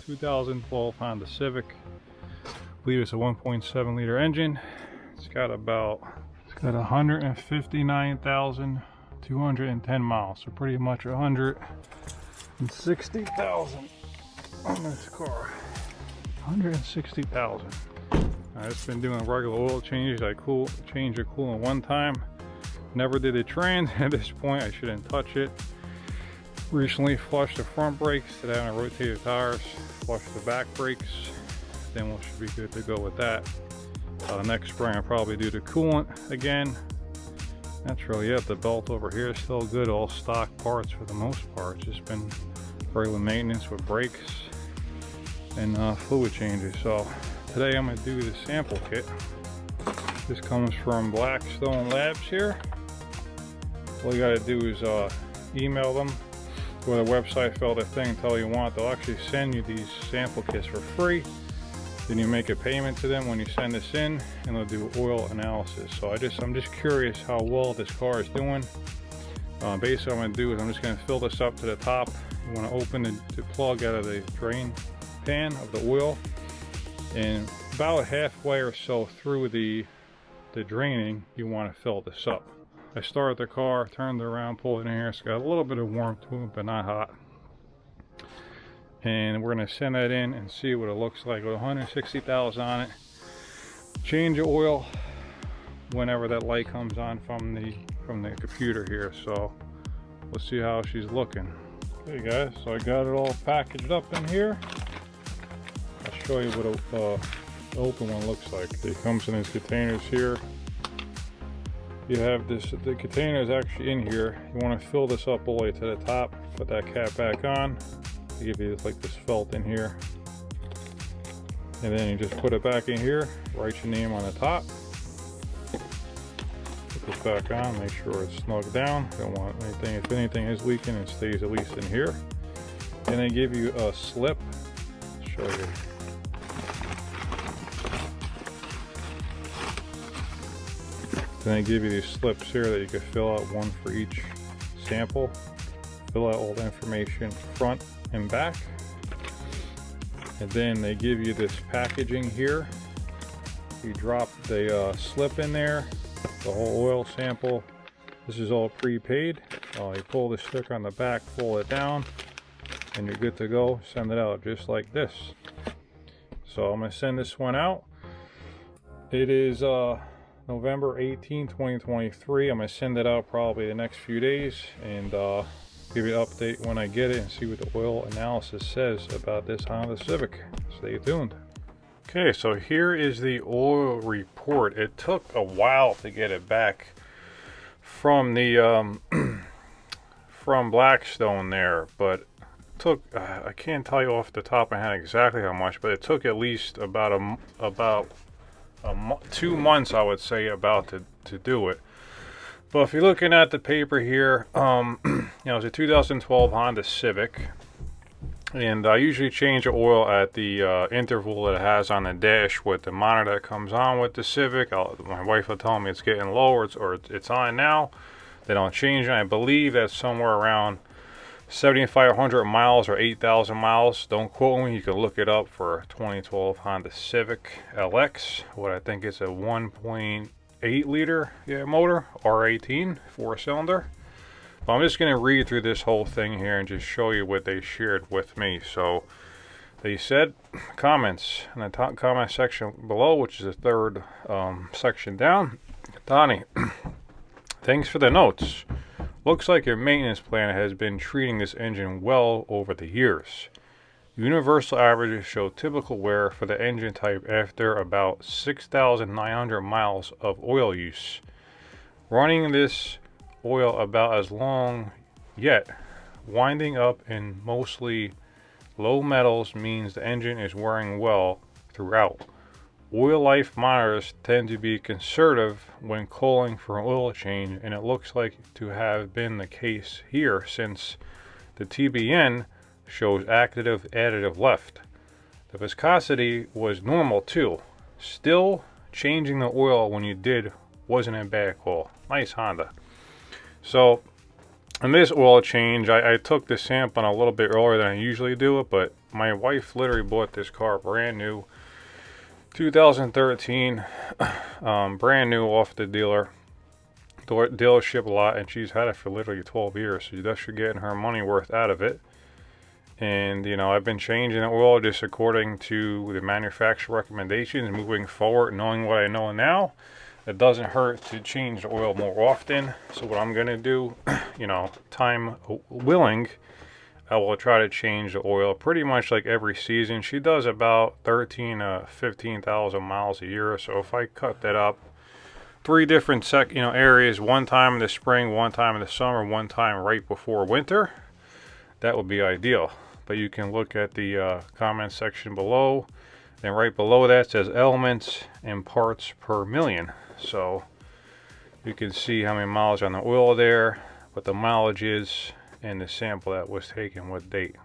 2012 Honda Civic. I believe it's a 1.7 liter engine. It's got 159,210 miles, so pretty much 160,000 on this car. 160,000. I've just been doing regular oil changes. I changed the coolant one time. Never did a trans. At this point, I shouldn't touch it. Recently flushed the front brakes. Today I rotated tires. Flushed the back brakes. Then we should be good to go with that. Next spring I'll probably do the coolant again. That's really it. The belt over here is still good. All stock parts for the most part. It's just been regular maintenance with brakes and fluid changes. So today I'm going to do the sample kit. This comes from Blackstone Labs here. All you got to do is email them, go to the website, fill the thing, tell you want. They'll actually send you these sample kits for free. Then you make a payment to them when you send this in, and they'll do oil analysis. So I'm just curious how well this car is doing. Basically what I'm going to do is I'm just going to fill this up to the top. You want to open the plug out of the drain pan of the oil, and about halfway or so through the draining you want to fill this up. I started the car, turned it around, pulled it in here. It's got a little bit of warmth to it, but not hot. And we're going to send that in and see what it looks like with 160,000 on it. Change the oil whenever that light comes on from the computer here. So let's see how she's looking. Okay guys, so I got it all packaged up in here. I'll show you what the open one looks like. It comes in these containers here. You have the container is actually in here. You want to fill this up all the way to the top, put that cap back on. They give you like this felt in here, and then you just put it back in here, write your name on the top, put this back on, make sure it's snug down. Don't want anything, if anything is leaking, it stays at least in here. And they give you a slip. I'll show you. Then they give you these slips here that you can fill out, one for each sample. Fill out all the information front and back. And then they give you this packaging here. You drop the slip in there, the whole oil sample. This is all prepaid. You pull the sticker on the back, pull it down, and you're good to go. Send it out just like this. So I'm going to send this one out. It is November 18, 2023. I'm going to send it out probably the next few days, and give you an update when I get it and see what the oil analysis says about this Honda Civic. Stay tuned. Okay, so here is the oil report. It took a while to get it back from the from Blackstone there, but it took I can't tell you off the top of my head exactly how much, but it took at least about 2 months, I would say, about to do it. But if you're looking at the paper here, it's a 2012 Honda Civic, and I usually change the oil at the interval that it has on the dash with the monitor that comes on with the Civic. My wife will tell me it's getting low, or it's on now. Then I'll change it. I believe that's somewhere around 7,500 miles or 8,000 miles. Don't quote me. You can look it up for 2012 Honda Civic LX. What I think is a 1.8 liter motor, R18, 4-cylinder. But I'm just going to read through this whole thing here and just show you what they shared with me. So they said, comments in the top comment section below, which is the third section down. Donnie, thanks for the notes. Looks like your maintenance plan has been treating this engine well over the years. Universal averages show typical wear for the engine type after about 6,900 miles of oil use. Running this oil about as long, yet winding up in mostly low metals means the engine is wearing well throughout. Oil life monitors tend to be conservative when calling for an oil change, and it looks like to have been the case here, since the TBN shows active additive left. The viscosity was normal too. Still, changing the oil when you did wasn't a bad call. Nice Honda. So And this oil change, I took the sample a little bit earlier than I usually do it, but my wife literally bought this car brand new, 2013, brand new off the dealership lot, and she's had it for literally 12 years, so that's for getting her money worth out of it. And you know, I've been changing the oil just according to the manufacturer recommendations moving forward, knowing what I know now. It doesn't hurt to change the oil more often. So what I'm gonna do, you know, time willing, I will try to change the oil pretty much like every season. She does about 13 to 15,000 miles a year. So if I cut that up 3 different areas, one time in the spring, one time in the summer, one time right before winter, that would be ideal. But you can look at the comment section below, and right below that says elements and parts per million. So you can see how many miles on the oil there, what the mileage is, and the sample that was taken, what date.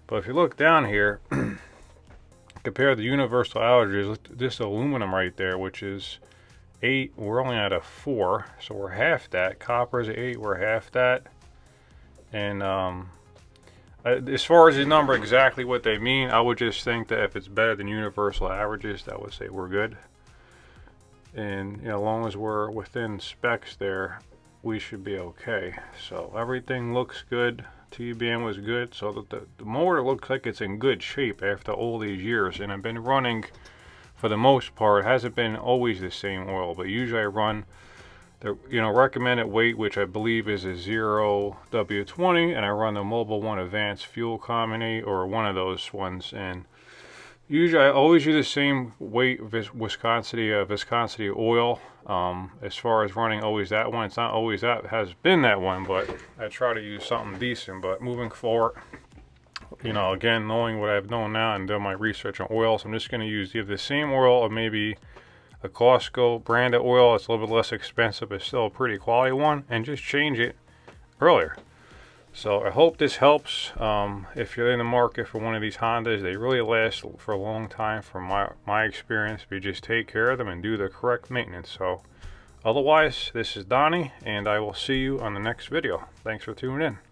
But if you look down here, compare the universal averages, this aluminum right there, which is 8, we're only at a 4, so we're half that. Copper is 8, we're half that. And as far as the number, exactly what they mean, I would just think that if it's better than universal averages, that would say we're good. And you know, as long as we're within specs there, we should be okay. So everything looks good. TBM was good. So the motor looks like it's in good shape after all these years. And I've been running, for the most part, it hasn't been always the same oil, but usually I run the recommended weight, which I believe is a 0W20, and I run the Mobile One Advanced Fuel Economy, or one of those ones. And usually I always use the same weight viscosity oil. As far as running always that one, it's not always that has been that one, but I try to use something decent. But moving forward, you know, again, knowing what I've known now and done my research on oils, I'm just going to use either the same oil or maybe a Costco branded oil. It's a little bit less expensive, but still a pretty quality one, and just change it earlier. So I hope this helps. If you're in the market for one of these Hondas, they really last for a long time from my experience. If you just take care of them and do the correct maintenance. So otherwise, this is Donnie, and I will see you on the next video. Thanks for tuning in.